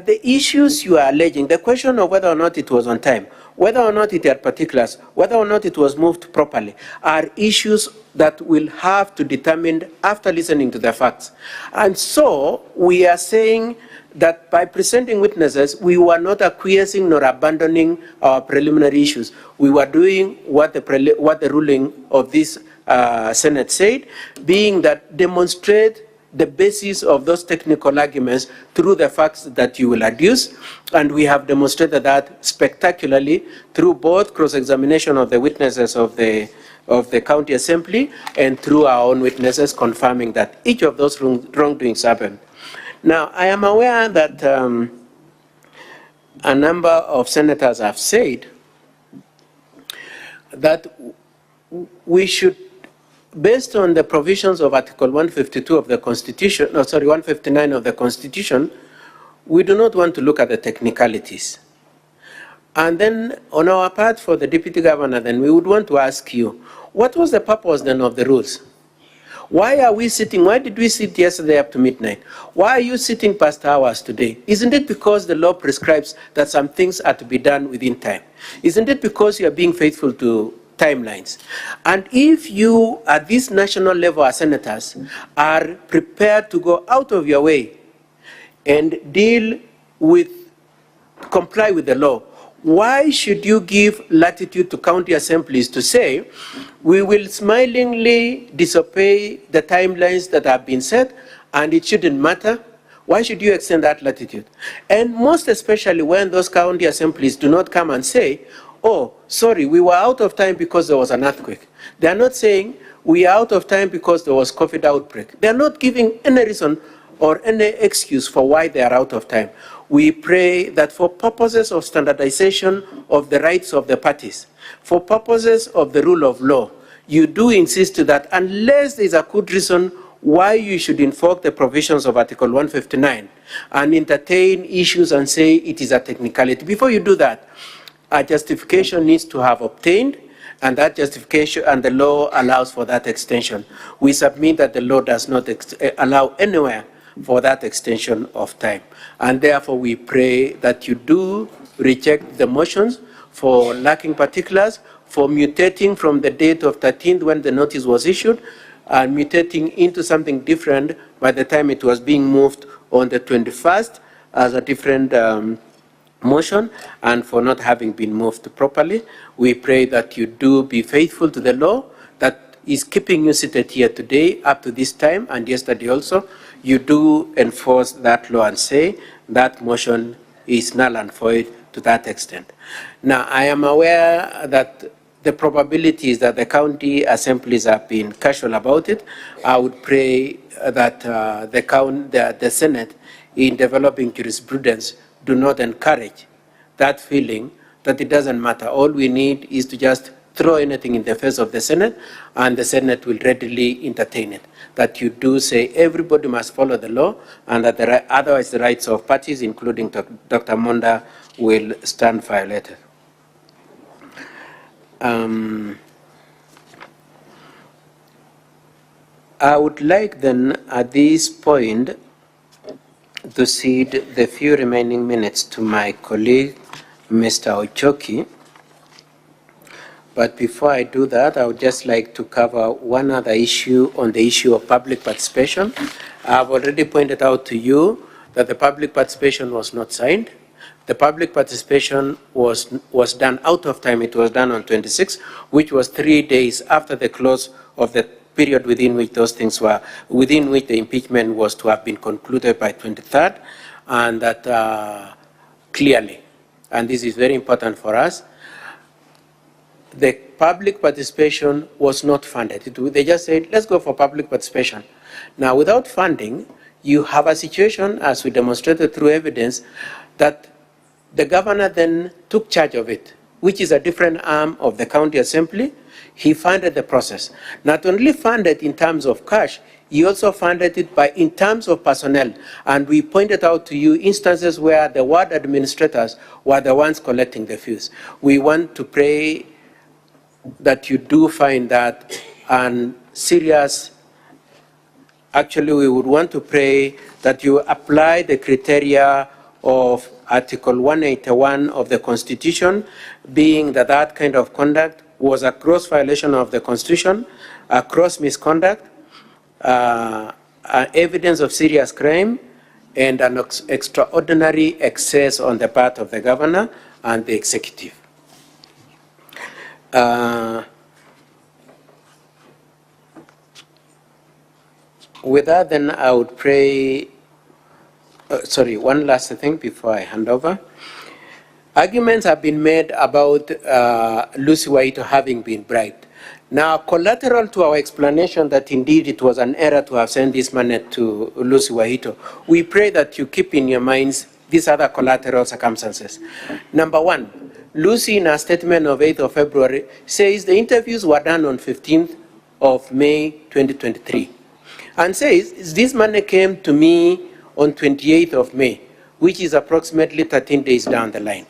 The issues you are alleging, the question of whether or not it was on time, whether or not it had particulars, whether or not it was moved properly, are issues that we'll have to determine after listening to the facts. And so we are saying that by presenting witnesses, we were not acquiescing nor abandoning our preliminary issues. We were doing what the ruling of this Senate said, being that demonstrate the basis of those technical arguments through the facts that you will adduce, and we have demonstrated that spectacularly through both cross-examination of the witnesses of the county assembly and through our own witnesses confirming that each of those wrongdoings happened. Now, I am aware that a number of senators have said that we should, based on the provisions of Article 152 of the Constitution, 159 of the Constitution, we do not want to look at the technicalities. And then on our part for the Deputy Governor, then we would want to ask you, what was the purpose then of the rules? Why are we sitting, why did we sit yesterday up to midnight? Why are you sitting past hours today? Isn't it because the law prescribes that some things are to be done within time? Isn't it because you are being faithful to timelines? And if you, at this national level as senators, are prepared to go out of your way and comply with the law, why should you give latitude to county assemblies to say, we will smilingly disobey the timelines that have been set and it shouldn't matter? Why should you extend that latitude? And most especially when those county assemblies do not come and say, oh, sorry, we were out of time because there was an earthquake. They are not saying we are out of time because there was COVID outbreak. They are not giving any reason or any excuse for why they are out of time. We pray that for purposes of standardization of the rights of the parties, for purposes of the rule of law, you do insist that unless there is a good reason why you should invoke the provisions of Article 159 and entertain issues and say it is a technicality. Before you do that, a justification needs to have obtained, and that justification and the law allows for that extension. We submit that the law does not allow anywhere for that extension of time. And therefore we pray that you do reject the motions for lacking particulars, for mutating from the date of 13th when the notice was issued, and mutating into something different by the time it was being moved on the 21st as a different motion, and for not having been moved properly. We pray that you do be faithful to the law that is keeping you seated here today up to this time and yesterday also. You do enforce that law and say that motion is null and void to that extent. Now, I am aware that the probability is that the county assemblies have been casual about it. I would pray that the Senate, in developing jurisprudence, do not encourage that feeling that it doesn't matter. All we need is to just throw anything in the face of the Senate, and the Senate will readily entertain it. That you do say everybody must follow the law, and that otherwise the rights of parties, including Dr. Monda, will stand violated. I would like then at this point to cede the few remaining minutes to my colleague, Mr. Ochoki. But before I do that, I would just like to cover one other issue on the issue of public participation. I've already pointed out to you that the public participation was not signed. The public participation was done out of time. It was done on 26, which was 3 days after the close of the period within which those things were, within which the impeachment was to have been concluded by 23rd, and that clearly, and this is very important for us, the public participation was not funded. They just said, let's go for public participation. Now, without funding, you have a situation, as we demonstrated through evidence, that the governor then took charge of it, which is a different arm of the county assembly. He funded the process. Not only funded in terms of cash, he also funded it in terms of personnel. And we pointed out to you instances where the ward administrators were the ones collecting the fees. We want to pray that you do find that and serious. Actually, we would want to pray that you apply the criteria of Article 181 of the Constitution, being that that kind of conduct was a gross violation of the Constitution, a gross misconduct, evidence of serious crime, and an extraordinary excess on the part of the governor and the executive. With that, then I would pray. Sorry, one last thing before I hand over. Arguments have been made about Lucy Waito having been bribed. Now, collateral to our explanation that indeed it was an error to have sent this money to Lucy Waito, we pray that you keep in your minds these other collateral circumstances. Number one, Lucy, in a statement of 8th of February, says the interviews were done on 15th of May 2023, and says this money came to me on 28th of May, which is approximately 13 days down the line.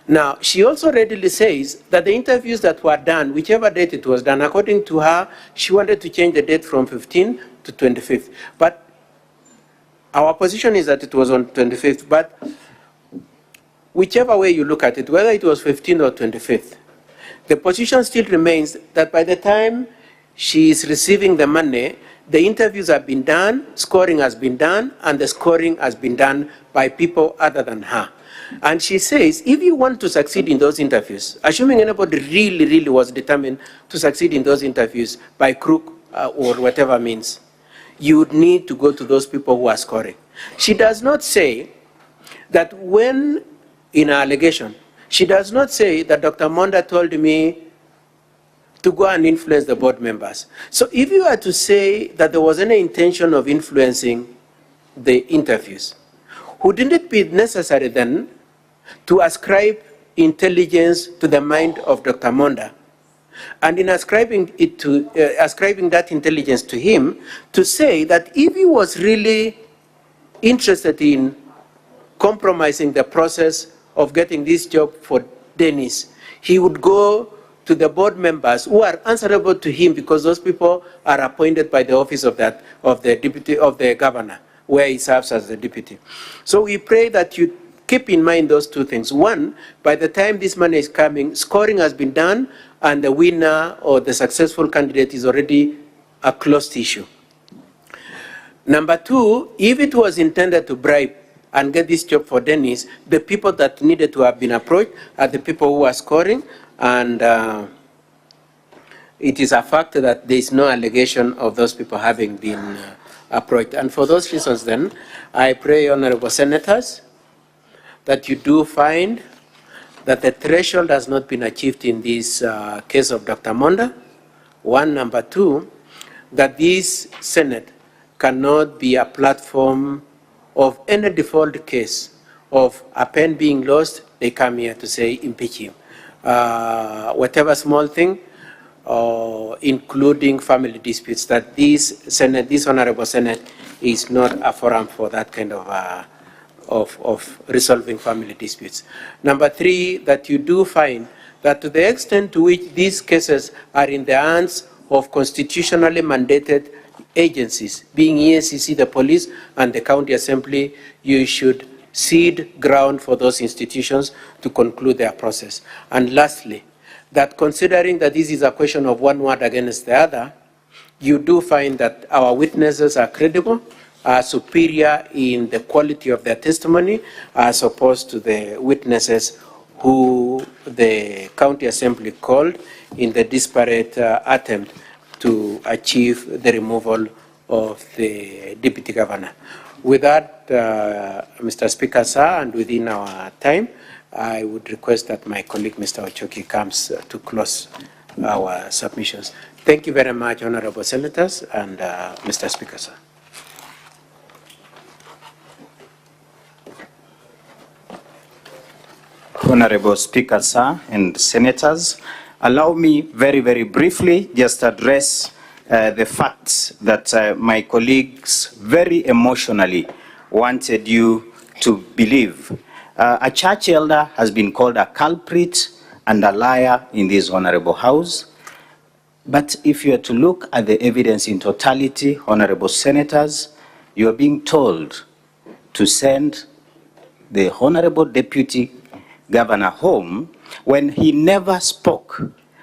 Now, she also readily says that the interviews that were done, whichever date it was done, according to her, she wanted to change the date from 15th to 25th. But our position is that it was on 25th. But whichever way you look at it, whether it was 15th or 25th, the position still remains that by the time she is receiving the money, the interviews have been done, scoring has been done, and the scoring has been done by people other than her. And she says, if you want to succeed in those interviews, assuming anybody really was determined to succeed in those interviews by crook or whatever means, you would need to go to those people who are scoring. She does not say that when, in her allegation, she does not say that Dr. Monda told me to go and influence the board members. So if you were to say that there was any intention of influencing the interviews, wouldn't it be necessary then to ascribe intelligence to the mind of Dr. Monda? And in ascribing that intelligence to him, to say that if he was really interested in compromising the process of getting this job for Dennis, he would go to the board members who are answerable to him, because those people are appointed by the office of the governor, where he serves as the deputy. So we pray that you keep in mind those two things. One, by the time this money is coming, scoring has been done, and the winner or the successful candidate is already a closed issue. Number two, if it was intended to bribe and get this job for Dennis, the people that needed to have been approached are the people who are scoring, and it is a fact that there is no allegation of those people having been approached. And for those reasons then, I pray, honorable senators, that you do find that the threshold has not been achieved in this case of Dr. Monda. One. Number two, that this Senate cannot be a platform of any default case of a pen being lost, they come here to say impeach him. Whatever small thing, including family disputes, that this honorable Senate is not a forum for that kind of resolving family disputes. Number three, that you do find that to the extent to which these cases are in the hands of constitutionally mandated agencies, being EACC, the police, and the county assembly, you should cede ground for those institutions to conclude their process. And lastly, that considering that this is a question of one word against the other, you do find that our witnesses are credible, are superior in the quality of their testimony, as opposed to the witnesses who the county assembly called in the disparate attempt to achieve the removal of the deputy governor. With that, Mr. Speaker, sir, and within our time, I would request that my colleague, Mr. Ochoki, comes to close our submissions. Thank you very much, honorable senators, and Mr. Speaker, sir. Honorable Speaker, sir, and senators, allow me very briefly just address the facts that my colleagues very emotionally wanted you to believe. A church elder has been called a culprit and a liar in this honorable house. But if you are to look at the evidence in totality, honorable senators, you are being told to send the Honorable Deputy Governor home when he never spoke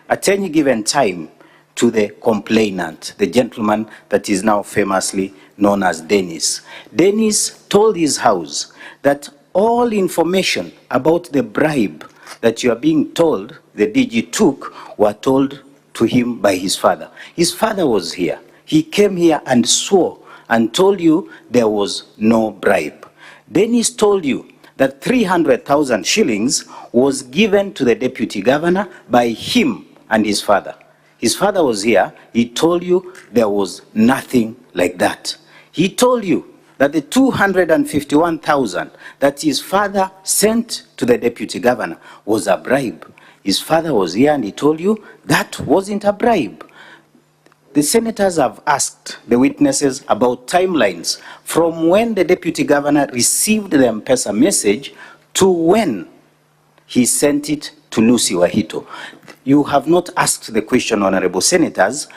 at any given time to the complainant, the gentleman that is now famously known as Dennis. Dennis told his house that all information about the bribe that you are being told the DG took were told to him by his father. His father was here. He came here and swore and told you there was no bribe. Dennis told you that 300,000 shillings was given to the deputy governor by him and his father. His father was here. He told you there was nothing like that. He told you that the 251,000 that his father sent to the deputy governor was a bribe. His father was here and he told you that wasn't a bribe. The senators have asked the witnesses about timelines from when the deputy governor received the M-Pesa message to when he sent it to Lucy Wahito. You have not asked the question, honorable senators,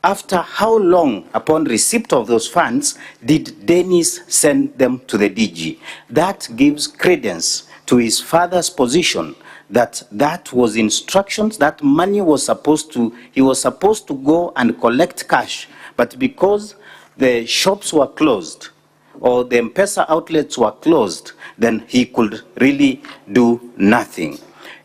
after how long upon receipt of those funds did Dennis send them to the DG? That gives credence to his father's position that that was instructions, that money was supposed to, he was supposed to go and collect cash, but because the shops were closed or the M-Pesa outlets were closed, then he could really do nothing.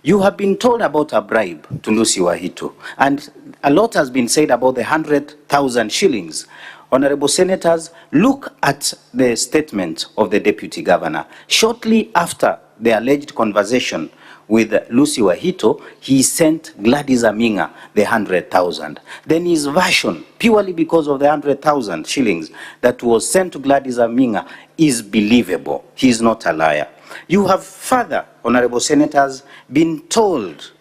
You have been told about a bribe to Lucy Wahito, and a lot has been said about the 100,000 shillings. Honorable senators, look at the statement of the deputy governor. Shortly after the alleged conversation with Lucy Wahito, he sent Gladys Aminga the 100,000. Then his version, purely because of the 100,000 shillings that was sent to Gladys Aminga, is believable. He is not a liar. You have further, honorable senators, been told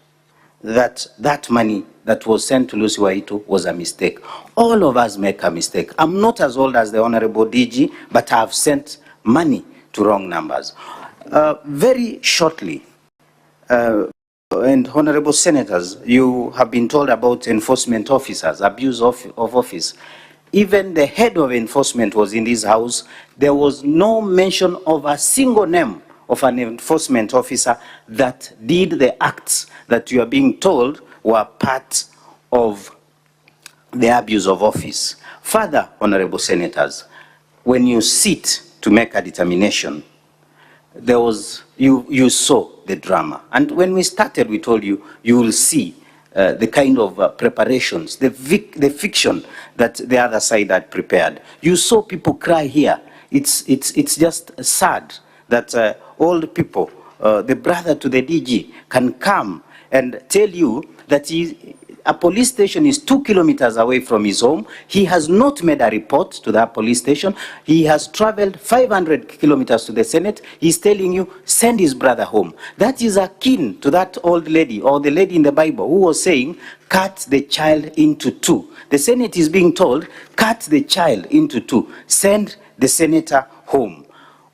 that that money that was sent to Lucy Wahito was a mistake. All of us make a mistake. I'm not as old as the honorable DG, but I have sent money to wrong numbers. Very shortly, and honorable senators, you have been told about enforcement officers, abuse of office. Even the head of enforcement was in this house. There was no mention of a single name of an enforcement officer that did the acts that you are being told were part of the abuse of office. Further, honorable senators, when you sit to make a determination, there was, you saw the drama. And when we started, we told you, you will see the kind of preparations, the fiction that the other side had prepared. You saw people cry here. It's just sad that old people, the brother to the DG, can come and tell you that a police station is 2 kilometers away from his home. He has not made a report to that police station. He has traveled 500 kilometers to the Senate. He's telling you, send his brother home. That is akin to that old lady or the lady in the Bible who was saying, cut the child into two. The Senate is being told, cut the child into two. Send the senator home.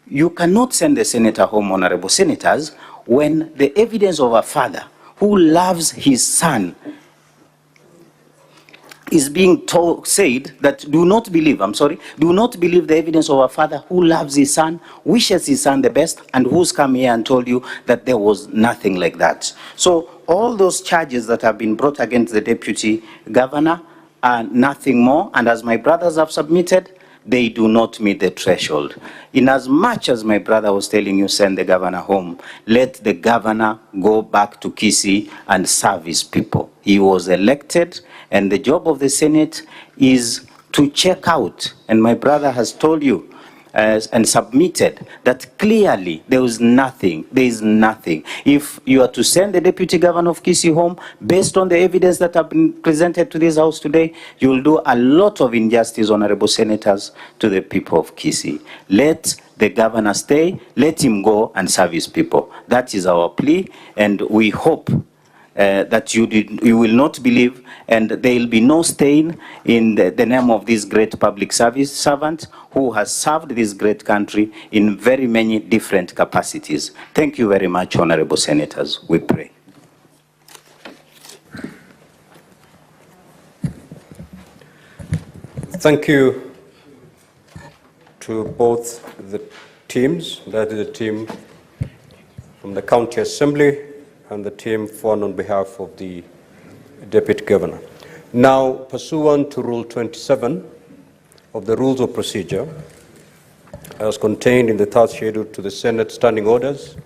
You cannot send the senator home, honorable senators, when the evidence of a father who loves his son is being said that do not believe the evidence of a father who loves his son, wishes his son the best, and who's come here and told you that there was nothing like that. So all those charges that have been brought against the deputy governor are nothing more, and as my brothers have submitted, they do not meet the threshold. In as much as my brother was telling you, send the governor home, let the governor go back to Kisii and serve his people. He was elected, and the job of the Senate is to check out. And my brother has told you and submitted that clearly there is nothing. If you are to send the deputy governor of Kisii home, based on the evidence that have been presented to this house today, you will do a lot of injustice, honorable senators, to the people of Kisii. Let the governor stay, let him go and serve his people. That is our plea, and we hope that you will not believe, and there will be no stain in the name of this great public service servant who has served this great country in very many different capacities. Thank you very much, honorable senators. We pray. Thank you to both the teams. That is the team from the County Assembly and the team formed on behalf of the Deputy Governor. Now, pursuant to Rule 27 of the Rules of Procedure, as contained in the third schedule to the Senate Standing Orders,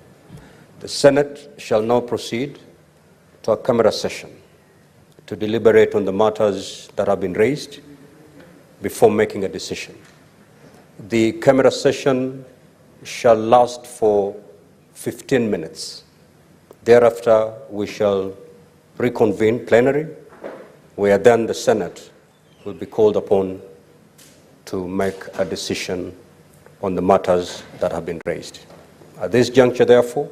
the Senate shall now proceed to a camera session to deliberate on the matters that have been raised before making a decision. The camera session shall last for 15 minutes. Thereafter, we shall reconvene plenary, where then the Senate will be called upon to make a decision on the matters that have been raised. At this juncture, therefore,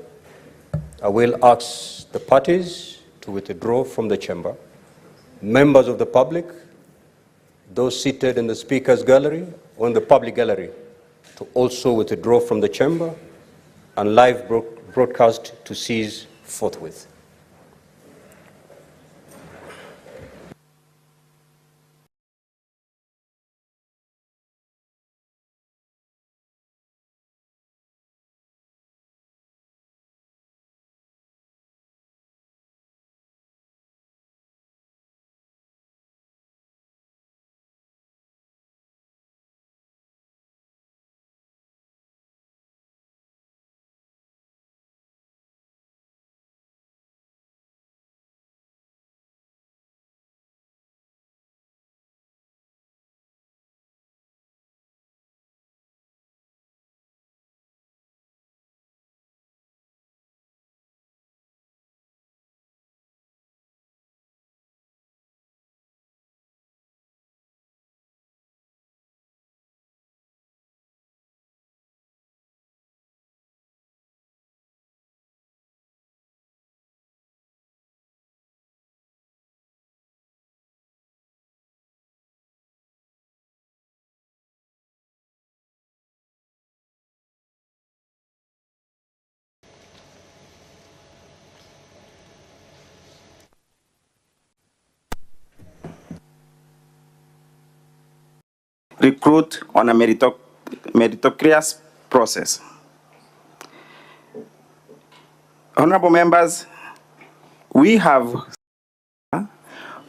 I will ask the parties to withdraw from the chamber. Members of the public, those seated in the speaker's gallery or in the public gallery, to also withdraw from the chamber, and live broadcast to cease forthwith. Recruit on a meritocratic process. Honorable members, we have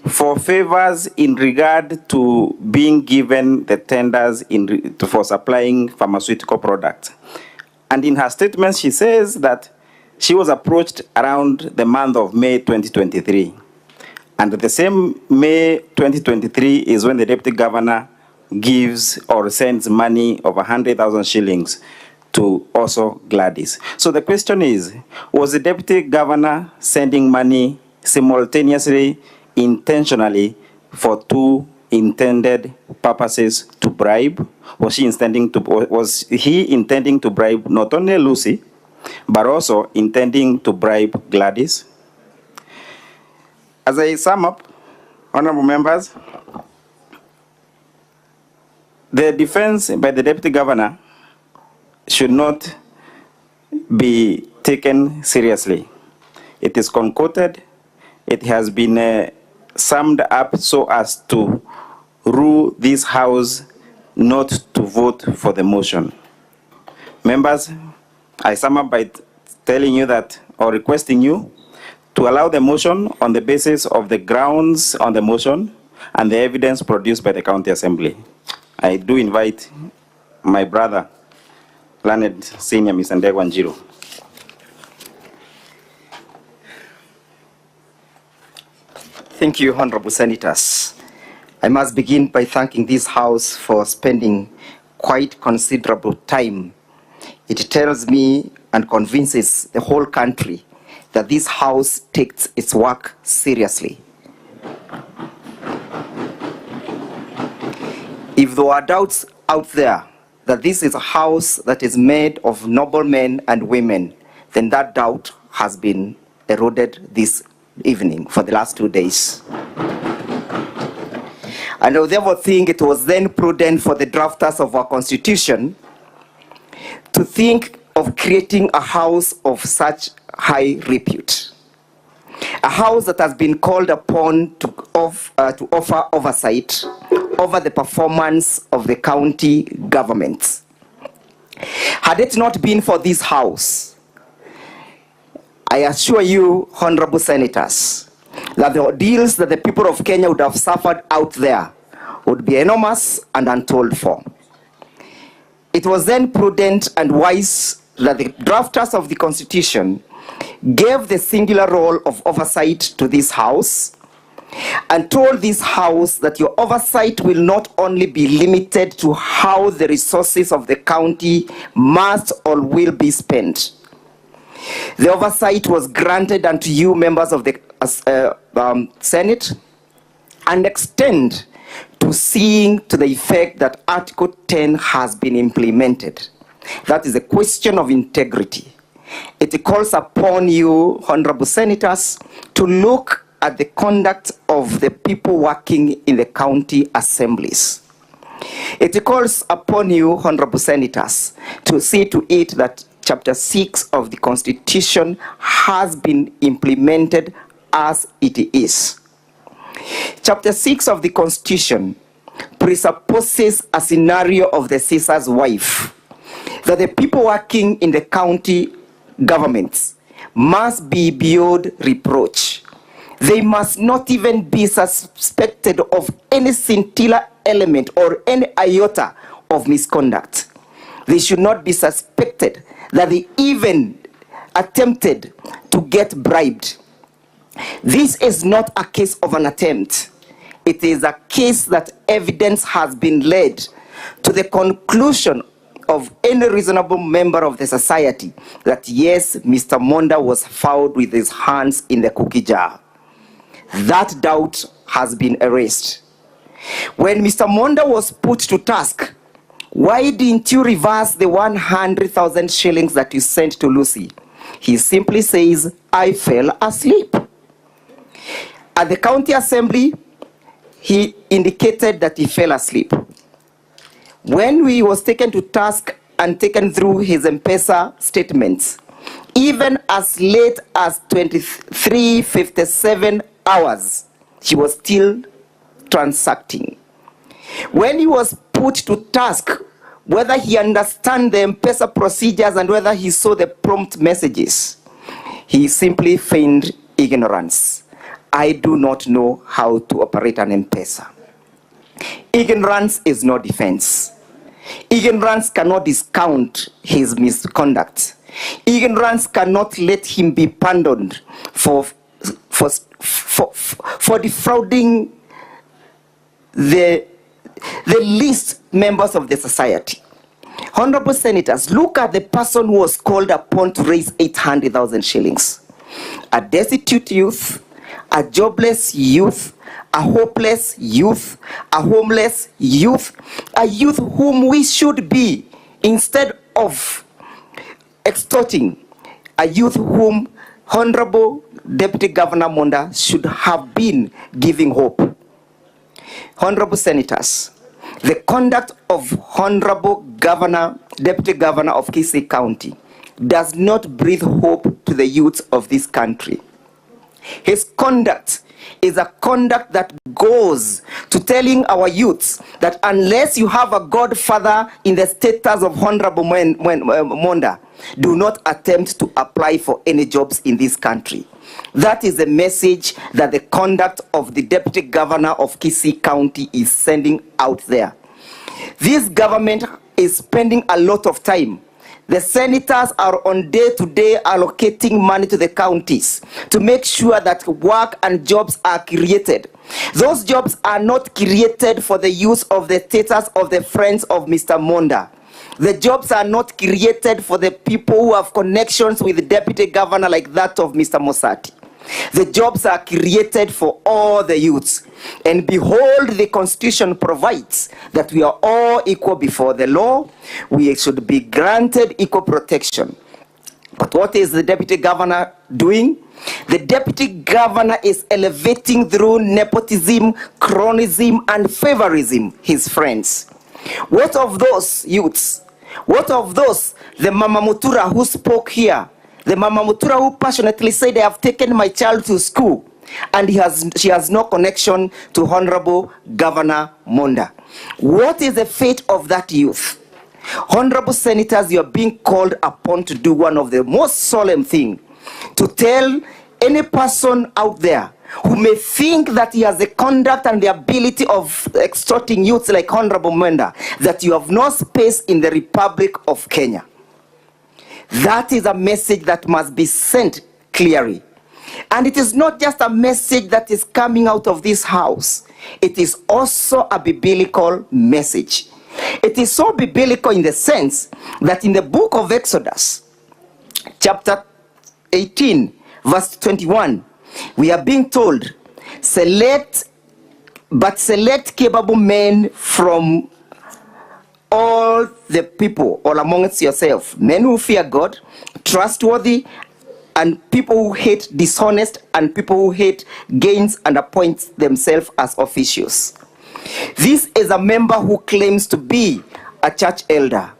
for favors in regard to being given the tenders for supplying pharmaceutical products. And in her statement, she says that she was approached around the month of May 2023. And the same May 2023 is when the Deputy Governor gives or sends money of 100,000 shillings to also Gladys. So the question is, was the Deputy Governor sending money simultaneously, intentionally, for two intended purposes to bribe? Was he intending to bribe not only Lucy, but also intending to bribe Gladys? As I sum up, honorable members, the defense by the Deputy Governor should not be taken seriously. It is concocted. It has been summed up so as to rule this House not to vote for the motion. Members, I sum up by telling you that, or requesting you, to allow the motion on the basis of the grounds on the motion and the evidence produced by the County Assembly. I do invite my brother, Learned Senior Mr. Ndegwa Njiru. Thank you, Honorable Senators. I must begin by thanking this House for spending quite considerable time. It tells me and convinces the whole country that this House takes its work seriously. If there are doubts out there that this is a House that is made of noble men and women, then that doubt has been eroded this evening for the last 2 days. And I therefore think it was then prudent for the drafters of our Constitution to think of creating a House of such high repute. A House that has been called upon to offer oversight over the performance of the county governments. Had it not been for this house, I assure you, honorable senators, that the ordeals that the people of Kenya would have suffered out there would be enormous and untold for. It was then prudent and wise that the drafters of the Constitution gave the singular role of oversight to this House and told this House that your oversight will not only be limited to how the resources of the county must or will be spent. The oversight was granted unto you, members of the Senate, and extend to seeing to the effect that Article 10 has been implemented. That is a question of integrity. It calls upon you, honorable senators, to look at the conduct of the people working in the county assemblies. It calls upon you, honorable senators, to see to it that Chapter 6 of the Constitution has been implemented as it is. Chapter 6 of the Constitution presupposes a scenario of the Caesar's wife, that the people working in the county governments must be beyond reproach. They must not even be suspected of any scintilla element or any iota of misconduct. They should not be suspected that they even attempted to get bribed. This is not a case of an attempt. It is a case that evidence has been led to the conclusion of any reasonable member of the society that yes, Mr. Monda was found with his hands in the cookie jar. That doubt has been erased. When Mr. Monda was put to task, why didn't you reverse the 100,000 shillings that you sent to Lucy? He simply says, I fell asleep. At the county assembly, he indicated that he fell asleep. When he was taken to task and taken through his M-Pesa statements, even as late as 23:57 hours, he was still transacting. When he was put to task whether he understand the M-Pesa procedures and whether he saw the prompt messages, he simply feigned ignorance. I do not know how to operate an M-Pesa. Ignorance is no defense. Ignorance cannot discount his misconduct. Ignorance cannot let him be pardoned for defrauding the least members of the society. Honorable senators, look at the person who was called upon to raise 800,000 shillings. A destitute youth, a jobless youth, a hopeless youth, a homeless youth, a youth whom we should be, instead of extorting, a youth whom Honorable Deputy Governor Monda should have been giving hope. Honorable senators, the conduct of Honorable Deputy Governor of Kisii County does not breathe hope to the youth of this country. His conduct is a conduct that goes to telling our youths that unless you have a godfather in the status of Honorable Monda, do not attempt to apply for any jobs in this country. That is the message that the conduct of the Deputy Governor of Kisii County is sending out there. This government is spending a lot of time. The senators are on day-to-day allocating money to the counties to make sure that work and jobs are created. Those jobs are not created for the use of the status of the friends of Mr. Monda. The jobs are not created for the people who have connections with the deputy governor like that of Mr. Mosati. The jobs are created for all the youths. And behold, the Constitution provides that we are all equal before the law. We should be granted equal protection. But what is the deputy governor doing? The deputy governor is elevating through nepotism, cronyism, and favorism his friends. What of those youths? What of those, the Mama Mutura who spoke here? The Mama Mutura who passionately said, I have taken my child to school, and she has no connection to Honorable Governor Monda. What is the fate of that youth? Honorable senators, you are being called upon to do one of the most solemn things, to tell any person out there who may think that he has the conduct and the ability of extorting youths like Honorable Monda, that you have no space in the Republic of Kenya. That is a message that must be sent clearly. And it is not just a message that is coming out of this house. It is also a biblical message. It is so biblical in the sense that in the book of Exodus, chapter 18, verse 21, we are being told, select capable men from all the people, all amongst yourself, men who fear God, trustworthy, and people who hate dishonest, and people who hate gains and appoint themselves as officials. This is a member who claims to be a church elder.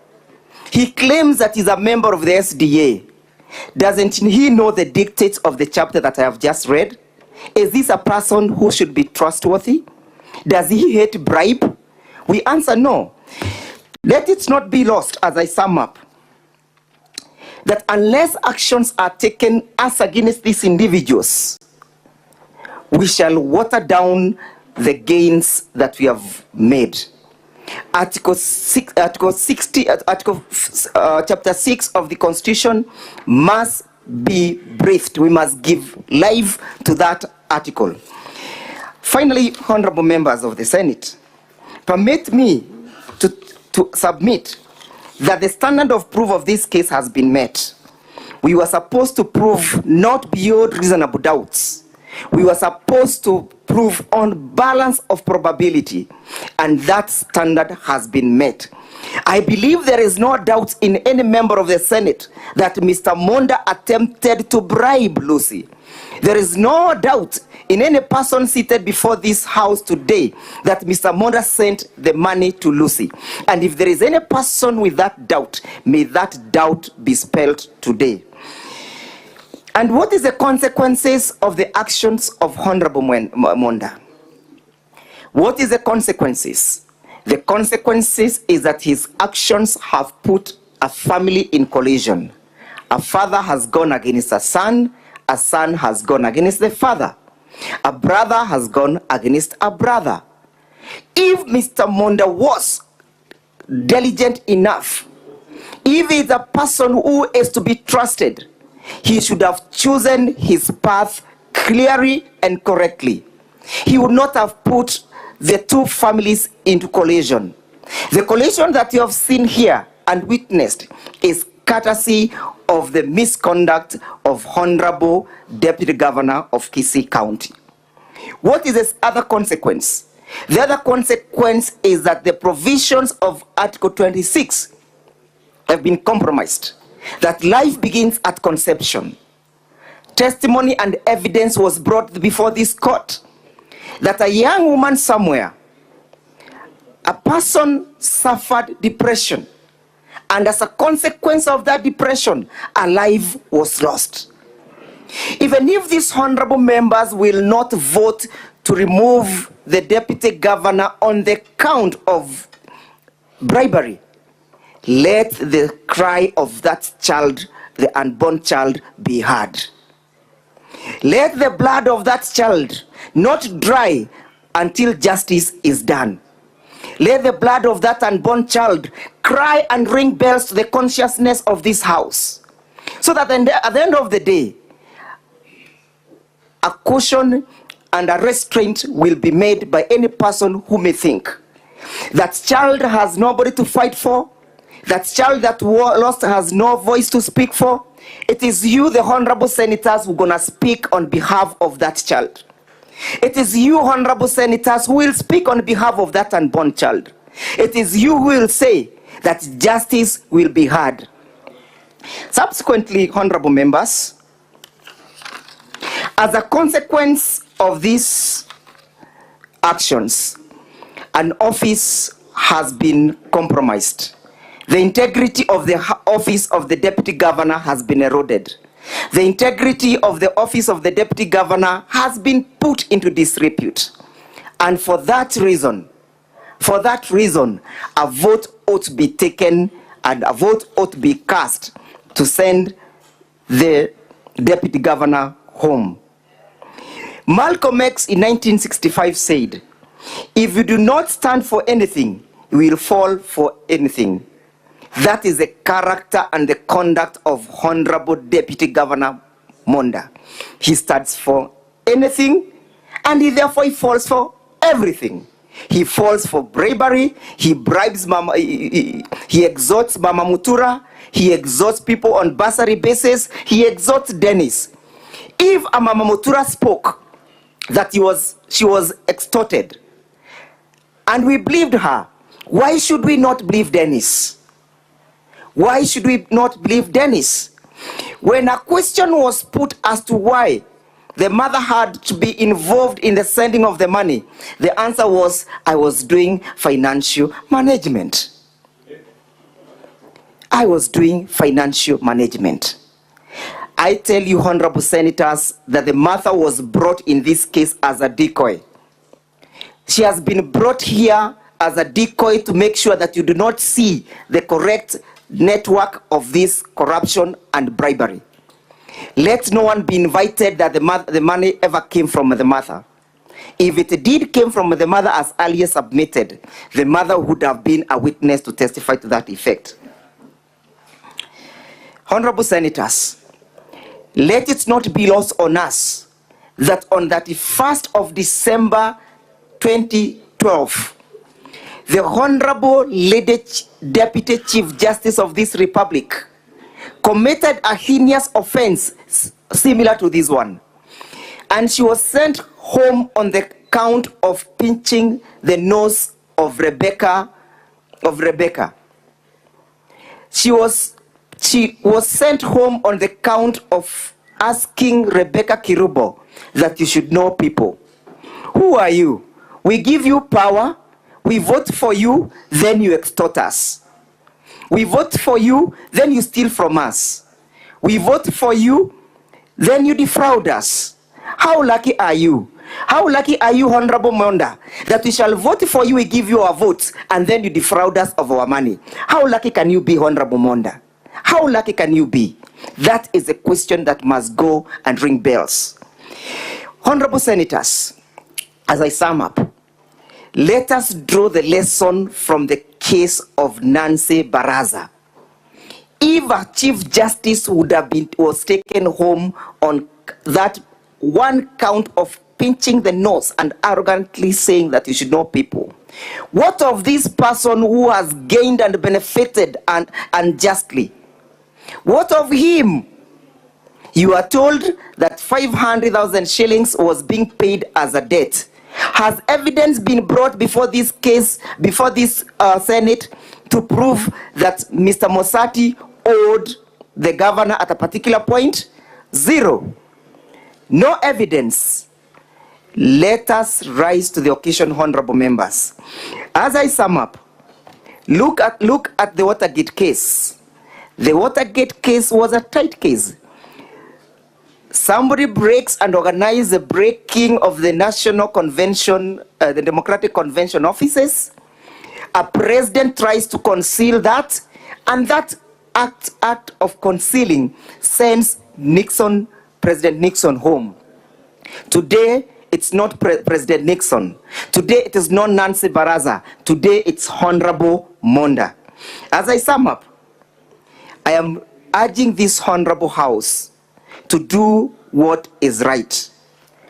He claims that he's a member of the SDA. Doesn't he know the dictates of the chapter that I have just read? Is this a person who should be trustworthy? Does he hate bribe? We answer no. Let it not be lost as I sum up that unless actions are taken as against these individuals, we shall water down the gains that we have made. Chapter 6 of the Constitution must be breathed. We must give life to that article. Finally, honorable members of the Senate, permit me to submit that the standard of proof of this case has been met. We were supposed to prove not beyond reasonable doubts. We were supposed to prove on balance of probability, and that standard has been met. I believe there is no doubt in any member of the Senate that Mr. Monda attempted to bribe Lucy. There is no doubt in any person seated before this house today that Mr. Monda sent the money to Lucy. And if there is any person with that doubt, may that doubt be spelled today. And what is the consequences of the actions of Honorable Monda? What is the consequences? The consequences is that his actions have put a family in collision. A father has gone against a son has gone against the father. A brother has gone against a brother. If Mr. Monda was diligent enough, if he's a person who is to be trusted, he should have chosen his path clearly and correctly. He would not have put the two families into collision. The collision that you have seen here and witnessed is courtesy of the misconduct of Honorable Deputy Governor of Kisii County. What is this other consequence? The other consequence is that the provisions of Article 26 have been compromised. That life begins at conception. Testimony and evidence was brought before this court that a young woman somewhere, a person suffered depression, and as a consequence of that depression, a life was lost. Even if these honorable members will not vote to remove the deputy governor on the count of bribery, let the cry of that child, the unborn child, be heard. Let the blood of that child not dry until justice is done. Let the blood of that unborn child cry and ring bells to the consciousness of this house, so that at the end of the day, a caution and a restraint will be made by any person who may think that child has nobody to fight for, that child that lost has no voice to speak for. It is you, the honorable senators, who are going to speak on behalf of that child. It is you, honorable senators, who will speak on behalf of that unborn child. It is you who will say that justice will be heard. Subsequently, honorable members, as a consequence of these actions, an office has been compromised. The integrity of the office of the deputy governor has been eroded. The integrity of the office of the deputy governor has been put into disrepute. And for that reason, For that reason, a vote ought to be taken and a vote ought to be cast to send the deputy governor home. Malcolm X in 1965 said, "If you do not stand for anything, you will fall for anything." That is the character and the conduct of Honorable Deputy Governor Monda. He stands for anything, and therefore he falls for everything. He falls for bribery, he bribes Mama, he exhorts Mama Mutura, he exhorts people on bursary basis, he exhorts Dennis. If a Mama Mutura spoke that she was extorted, and we believed her, why should we not believe Dennis? Why should we not believe Dennis? When a question was put as to why the mother had to be involved in the sending of the money, the answer was, "I was doing financial management." I was doing financial management. I tell you, honorable senators, that the mother was brought in this case as a decoy. She has been brought here as a decoy to make sure that you do not see the correct network of this corruption and bribery. Let no one be invited that the money ever came from the mother. If it did came from the mother as earlier submitted, the mother would have been a witness to testify to that effect. Honorable senators, let it not be lost on us that on the 31st of December 2012, the Honorable Lady Deputy Chief Justice of this Republic committed a heinous offense similar to this one. And she was sent home on the count of pinching the nose of Rebecca. She was sent home on the count of asking Rebecca Kirubo that you should know people. Who are you? We give you power. We vote for you, then you extort us. We vote for you, then you steal from us. We vote for you, then you defraud us. How lucky are you? How lucky are you, Honorable Monda, that we shall vote for you, we give you our votes, and then you defraud us of our money? How lucky can you be, Honorable Monda? How lucky can you be? That is a question that must go and ring bells. Honorable senators, as I sum up, let us draw the lesson from the case of Nancy Baraza. If a Chief Justice was taken home on that one count of pinching the nose and arrogantly saying that you should know people, what of this person who has gained and benefited unjustly? What of him? You are told that 500,000 shillings was being paid as a debt. Has evidence been brought before this case, before this Senate, to prove that Mr. Mosati owed the governor at a particular point? Zero. No evidence. Let us rise to the occasion, honorable members. As I sum up, look at the Watergate case. The Watergate case was a tight case. Somebody breaks and organizes the breaking of the National Convention, the Democratic Convention offices. A president tries to conceal that, and that act of concealing sends President Nixon home. Today, it's not President Nixon. Today, it is not Nancy Baraza. Today, it's Honorable Monda. As I sum up, I am urging this Honorable House to do what is right,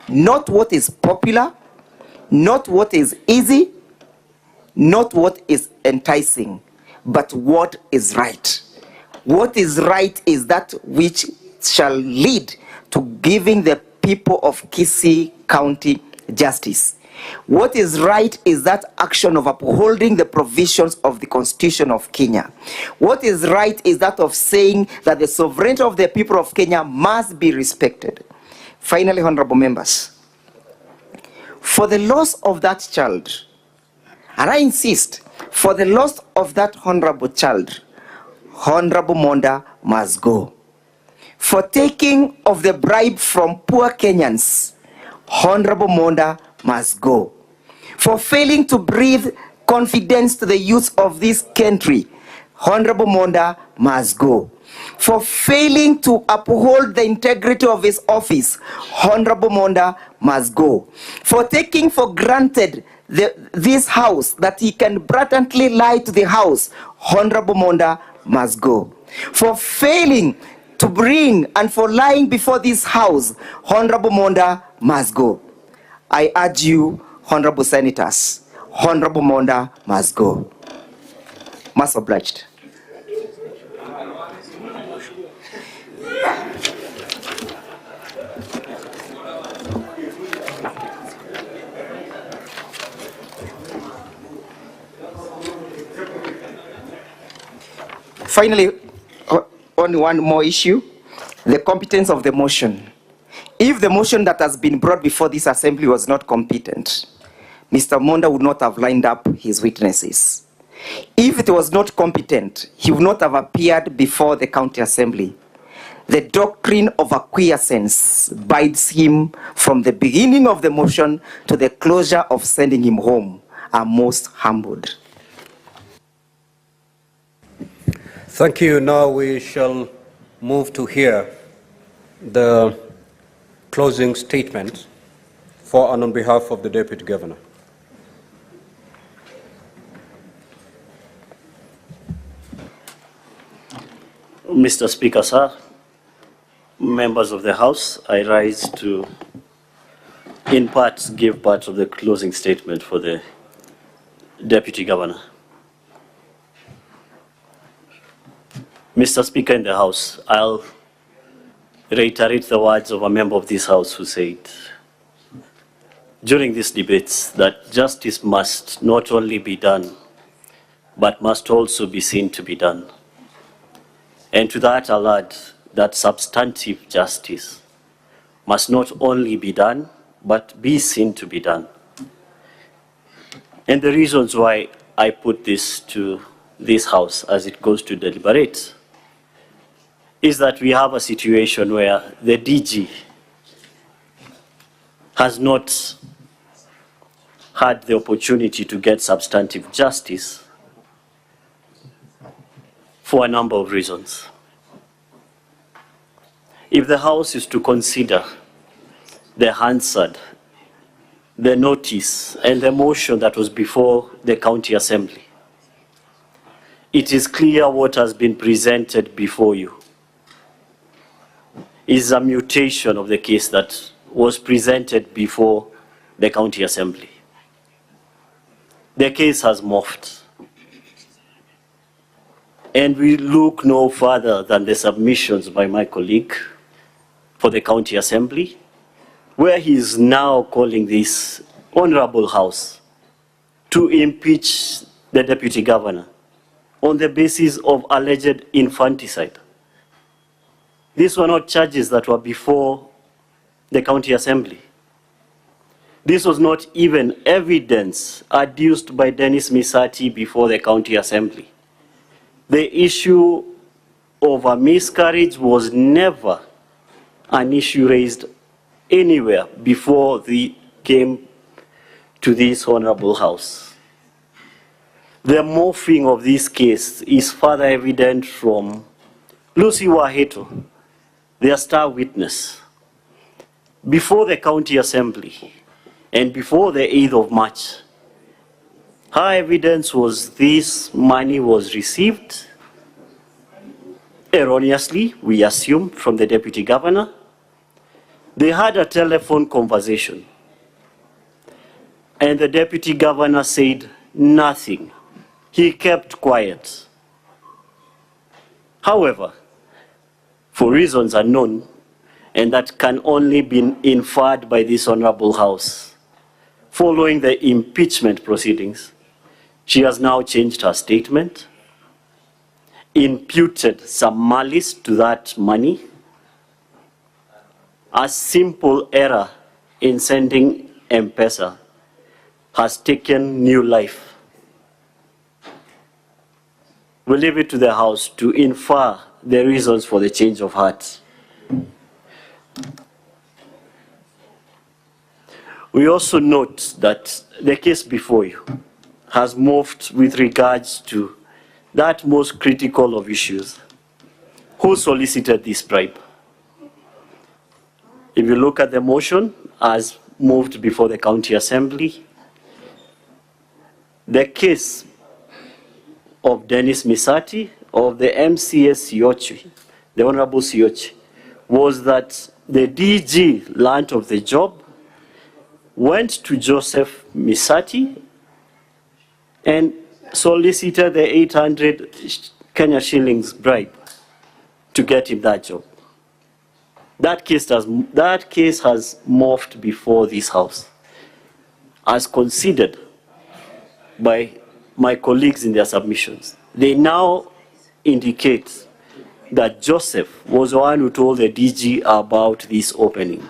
not what is popular, not what is easy, not what is enticing, but what is right. What is right is that which shall lead to giving the people of Kisii County justice. What is right is that action of upholding the provisions of the Constitution of Kenya. What is right is that of saying that the sovereignty of the people of Kenya must be respected. Finally, honorable members, for the loss of that child, and I insist, for the loss of that honorable child, Honorable Monda must go. For taking of the bribe from poor Kenyans, Honorable Monda must go. For failing to breathe confidence to the youth of this country, Honorable Monda must go. For failing to uphold the integrity of his office, Honorable Monda must go. For taking for granted this house, that he can blatantly lie to the house, Honorable Monda must go. For failing to bring and for lying before this house, Honorable Monda must go. I urge you, Honorable Senators, Honorable Monda must go. Much obliged. Finally, only one more issue, the competence of the motion. If the motion that has been brought before this assembly was not competent, Mr. Monda would not have lined up his witnesses. If it was not competent, he would not have appeared before the county assembly. The doctrine of acquiescence bides him from the beginning of the motion to the closure of sending him home. I'm most humbled. Thank you. Now we shall move to hear the closing statement for and on behalf of the Deputy Governor. Mr. Speaker, sir, members of the House, I rise to, in part, give part of the closing statement for the Deputy Governor. Mr. Speaker in the House, I'll reiterate the words of a member of this House who said during these debates that justice must not only be done, but must also be seen to be done. And to that I'll add that substantive justice must not only be done, but be seen to be done. And the reasons why I put this to this House as it goes to deliberate is that we have a situation where the DG has not had the opportunity to get substantive justice for a number of reasons. If the House is to consider the Hansard, the notice, and the motion that was before the County Assembly, it is clear what has been presented before you is a mutation of the case that was presented before the County Assembly. The case has morphed. And we look no further than the submissions by my colleague for the County Assembly, where he is now calling this Honorable House to impeach the Deputy Governor on the basis of alleged infanticide. These were not charges that were before the County Assembly. This was not even evidence adduced by Dennis Misati before the County Assembly. The issue of a miscarriage was never an issue raised anywhere before they came to this Honorable House. The morphing of this case is further evident from Lucy Waheto, their star witness. Before the County Assembly and before the 8th of March, her evidence was this money was received erroneously, we assume, from the Deputy Governor. They had a telephone conversation, and the Deputy Governor said nothing. He kept quiet. However, for reasons unknown, and that can only be inferred by this Honorable House, following the impeachment proceedings, she has now changed her statement, imputed some malice to that money. A simple error in sending M-Pesa has taken new life. We leave it to the House to infer the reasons for the change of heart. We also note that the case before you has morphed with regards to that most critical of issues. Who solicited this bribe? If you look at the motion as moved before the County Assembly, the case of Dennis Misati, of the MCS Siochi, the Honorable Siochi, was that the DG learnt of the job, went to Joseph Misati, and solicited the 800 Kenya shillings bribe to get him that job. That case has morphed before this House, as considered by my colleagues in their submissions. They now indicate that Joseph was the one who told the DG about this opening.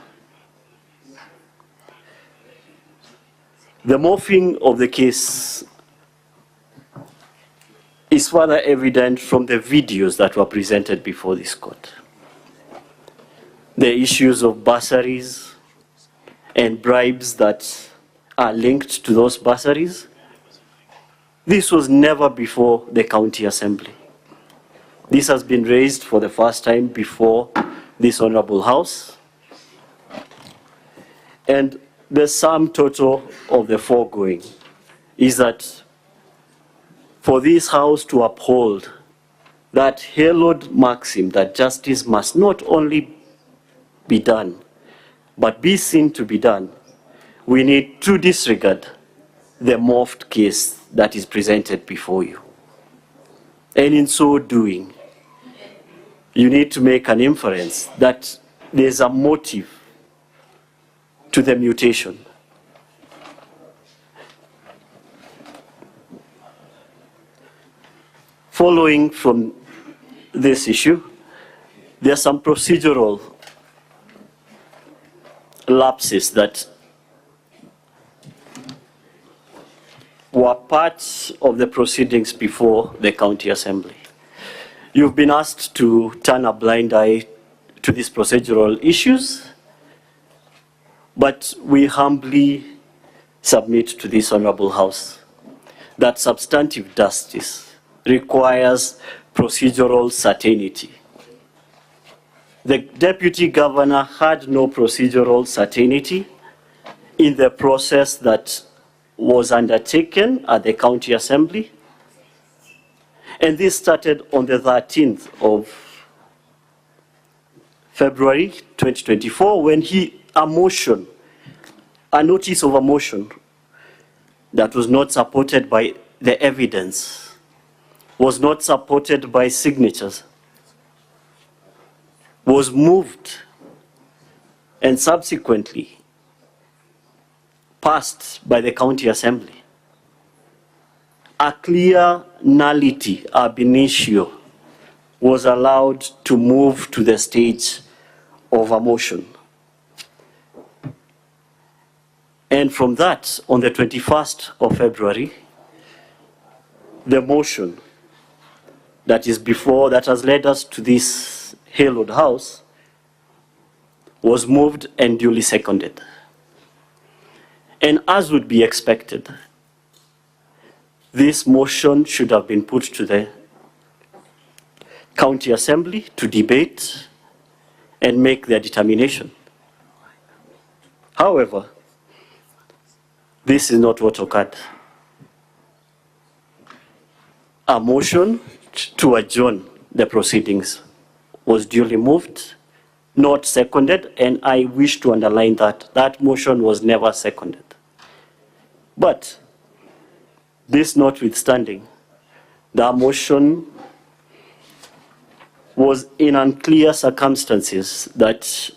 The morphing of the case is further evident from the videos that were presented before this court. The issues of bursaries and bribes that are linked to those bursaries, this was never before the County Assembly. This has been raised for the first time before this Honorable House. And the sum total of the foregoing is that for this House to uphold that hallowed maxim that justice must not only be done, but be seen to be done, we need to disregard the morphed case that is presented before you. And in so doing, you need to make an inference that there's a motive to the mutation. Following from this issue, there are some procedural lapses that were parts of the proceedings before the County Assembly. You've been asked to turn a blind eye to these procedural issues, but we humbly submit to this Honorable House that substantive justice requires procedural certainty. The Deputy Governor had no procedural certainty in the process that was undertaken at the County Assembly. And this started on the 13th of February 2024 when a notice of a motion that was not supported by the evidence, was not supported by signatures, was moved and subsequently passed by the County Assembly. A clear nullity ab initio was allowed to move to the stage of a motion. And from that, on the 21st of February, the motion that is before, that has led us to this hallowed house, was moved and duly seconded. And as would be expected, this motion should have been put to the County Assembly to debate and make their determination. However, this is not what occurred. A motion to adjourn the proceedings was duly moved, not seconded, and I wish to underline that that motion was never seconded. But this notwithstanding, the motion was in unclear circumstances that